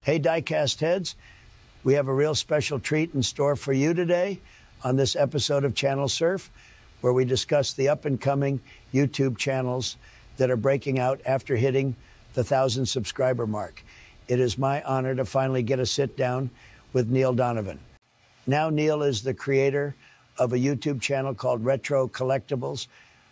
Hey, diecast heads, we have a real special treat in store for you today on this episode of Channel Surf, where we discuss the up-and-coming YouTube channels that are breaking out after hitting the 1,000 subscriber mark. It is my honor to finally get a sit-down with Neil Donovan. Now, Neil is the creator of a YouTube channel called Retro Collectibles,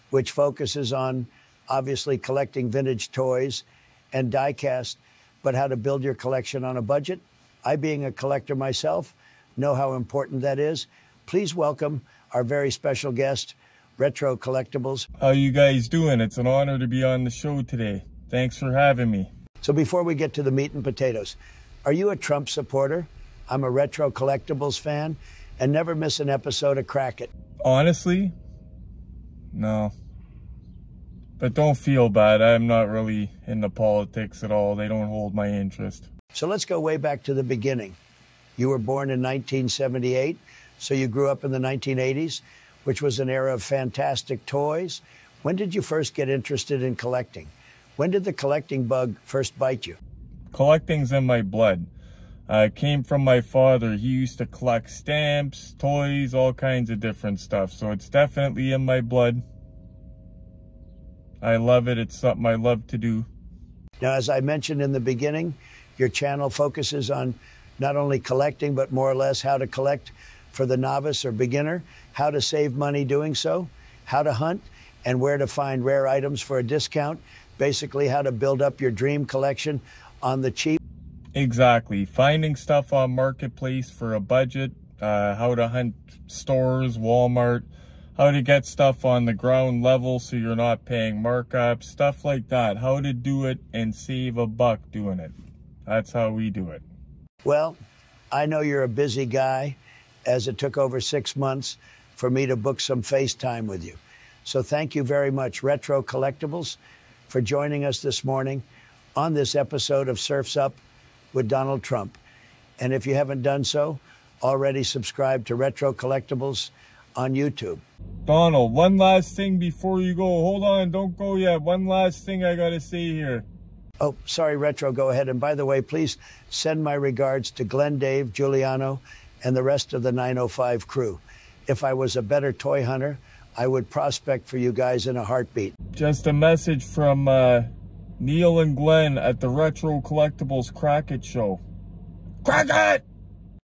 which focuses on, obviously, collecting vintage toys and diecast, but how to build your collection on a budget. I, being a collector myself, know how important that is. Please welcome our very special guest, Retro Collectibles. How you guys doing? It's an honor to be on the show today. Thanks for having me. So before we get to the meat and potatoes, are you a Trump supporter? I'm a Retro Collectibles fan and never miss an episode of Crack It. Honestly, no. But don't feel bad. I'm not really into politics at all. They don't hold my interest. So let's go way back to the beginning. You were born in 1978, so you grew up in the 1980s, which was an era of fantastic toys. When did you first get interested in collecting? When did the collecting bug first bite you? Collecting's in my blood. It came from my father. He used to collect stamps, toys, all kinds of different stuff. So it's definitely in my blood. I love it. It's something I love to do. Now, as I mentioned in the beginning, your channel focuses on not only collecting, but more or less how to collect for the novice or beginner, how to save money doing so, how to hunt, and where to find rare items for a discount. Basically, how to build up your dream collection on the cheap. Exactly. Finding stuff on Marketplace for a budget, how to hunt stores, Walmart, how to get stuff on the ground level so you're not paying markups, stuff like that. How to do it and save a buck doing it. That's how we do it. Well, I know you're a busy guy, as it took over 6 months for me to book some FaceTime with you. So thank you very much, Retro Collectibles, for joining us this morning on this episode of Surf's Up with Donald Trump. And if you haven't done so, already subscribe to Retro Collectibles on YouTube. Donald, one last thing before you go. Hold on, don't go yet. One last thing I gotta say here. Oh, sorry, Retro, go ahead. And by the way, please send my regards to Glenn, Dave, Giuliano, and the rest of the 905 crew. If I was a better toy hunter, I would prospect for you guys in a heartbeat. Just a message from Neil and Glenn at the Retro Collectibles Crack It show. Crack it!